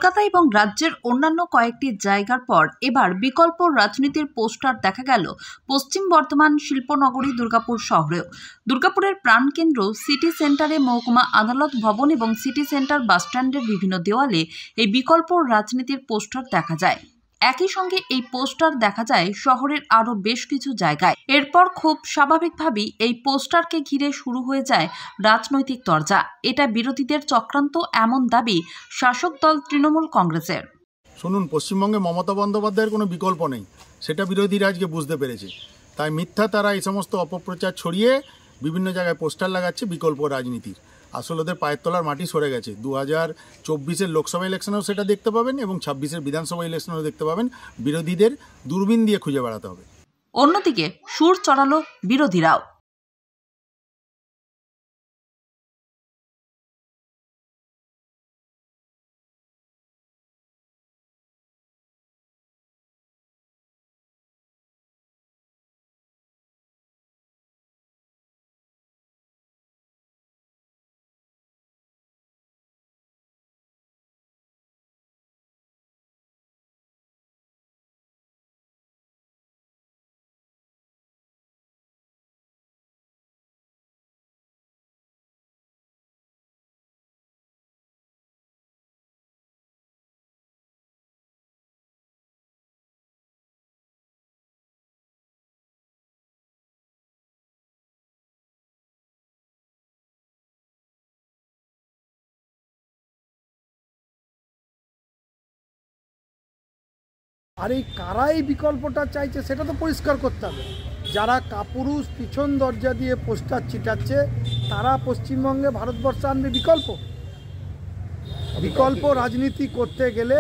কলকাতা এবং রাজ্যের অন্যান্য কয়েকটি জায়গার পর এবার বিকল্প রাজনীতির পোস্টার দেখা গেল পশ্চিম বর্ধমান শিল্পনগরী দুর্গাপুর শহরেও। দুর্গাপুরের প্রাণকেন্দ্র সিটি সেন্টারে মহকুমা আদালত ভবন এবং সিটি সেন্টার বাসস্ট্যান্ডের বিভিন্ন দেওয়ালে এই বিকল্প রাজনীতির পোস্টার দেখা যায়। একই সঙ্গে এই পোস্টার দেখা যায় শহরের আরও বেশ কিছু জায়গায়। এরপর খুব স্বাভাবিকভাবেই এই পোস্টারকে ঘিরে শুরু হয়ে যায় রাজনৈতিক তরজা। এটা বিরোধীদের চক্রান্ত এমন দাবি শাসক দল তৃণমূল কংগ্রেসের। শুনুন, পশ্চিমবঙ্গে মমতা বন্দ্যোপাধ্যায়ের কোনো বিকল্প নেই, সেটা বিরোধীরা আজকে বুঝতে পেরেছে। তাই মিথ্যা তারা এই সমস্ত অপপ্রচার ছড়িয়ে বিভিন্ন জায়গায় পোস্টার লাগাচ্ছে বিকল্প রাজনীতির। আসলে ওদের পায়ের তলার মাটি সরে গেছে। 2024-এর লোকসভা ইলেকশনেও সেটা দেখতে পাবেন এবং 26-এর বিধানসভা ইলেকশনেও দেখতে পাবেন। বিরোধীদের দূরবীন দিয়ে খুঁজে বেড়াতে হবে। অন্যদিকে সুর চড়ালো বিরোধীরাও। আর এই কারাই বিকল্পটা চাইছে সেটা তো পরিষ্কার করতে হবে। যারা কাপুরুষ পিছন দরজা দিয়ে পোস্টার ছিটাচ্ছে তারা পশ্চিমবঙ্গে ভারতবর্ষে আনবে বিকল্প রাজনীতি করতে গেলে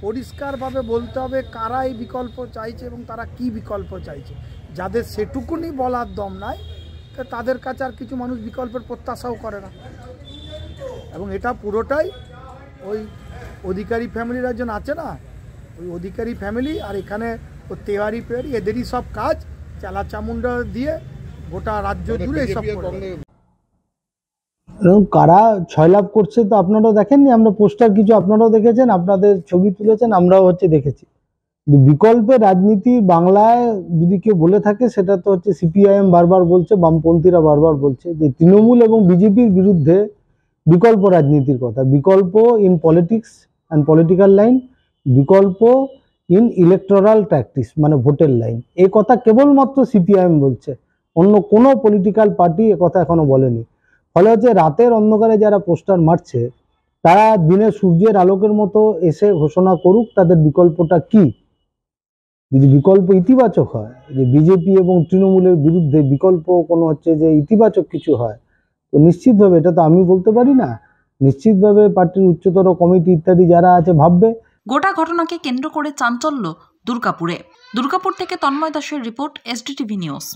পরিষ্কারভাবে বলতে হবে কারা এই বিকল্প চাইছে এবং তারা কি বিকল্প চাইছে। যাদের সেটুকুনি বলার দম নাই তাদের কাছে আর কিছু মানুষ বিকল্পের প্রত্যাশাও করে না। এবং এটা পুরোটাই ওই অধিকারী ফ্যামিলির একজন আছে না, ওই অধিকারী ফ্যামিলি আর এখানে ও তেওয়ারি পেয়ারি এদেরই সব কাজ চালা চামুন্ডা দিয়ে গোটা রাজ্য জুড়ে সব করে। কারা ছয়লাভ করছে তো আপনারাও দেখেননি, আমরা পোস্টার কিছু আপনারাও দেখেছেন, আপনাদের ছবি তুলেছেন, আমরাও দেখেছি। বিকল্পের রাজনীতি বাংলায় যদি কেউ বলে থাকে সেটা তো সিপিআইএম বারবার বলছে, বামপন্থীরা বারবার বলছে যে তৃণমূল এবং বিজেপির বিরুদ্ধে বিকল্প রাজনীতির কথা। বিকল্প in politics and political line, বিকল্প ইন ইলেকটোরাল প্র্যাকটিস মানে ভোটের লাইন। এই কথা কেবলমাত্র সিপিআইএম বলছে, অন্য কোনো পলিটিক্যাল পার্টি এ কথা এখনো বলেনি। ফলে রাতের অন্ধকারে যারা পোস্টার মারছে তারা দিনের সূর্যের আলোকের মতো এসে ঘোষণা করুক তাদের বিকল্পটা কি। যদি বিকল্প ইতিবাচক হয়, যে বিজেপি এবং তৃণমূলের বিরুদ্ধে বিকল্প কোনো যে ইতিবাচক কিছু হয়, তো নিশ্চিতভাবে, এটা তো আমি বলতে পারি না, নিশ্চিতভাবে পার্টির উচ্চতর কমিটি ইত্যাদি যারা আছে ভাববে। গোটা ঘটনাকে কেন্দ্র করে চাঞ্চল্য দুর্গাপুরে। দুর্গাপুর থেকে তন্ময় দাসের রিपोर्ट, SDTV न्यूज।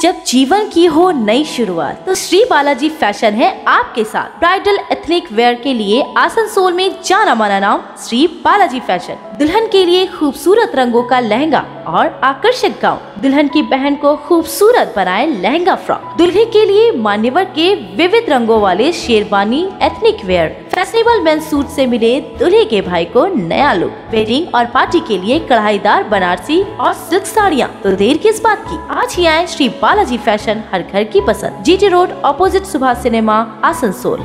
जब जीवन की हो नई शुरुआत तो श्री बालाजी फैशन है आपके साथ। ब्राइडल एथनिक वेयर के लिए आसनसोल में जाना माना नाम श्री बालाजी फैशन। दुल्हन के लिए खूबसूरत रंगों का लहंगा और आकर्षक गाउन, दुल्हन की बहन को खूबसूरत बनाए लहंगा फ्रॉक, दुल्हे के लिए मान्यवर के विविध रंगों वाले sherwani ethnic wear, fashionable main suit से मिले दुल्हे के भाई को नया लुक, वेडिंग और पार्टी के लिए कढ़ाईदार बनारसी और सिल्क साड़ियाँ। तो देर किस बात की, आज ही आए श्री बालाजी फैशन, हर घर की पसंद, GT road, opposite Subhash cinema, Asansol.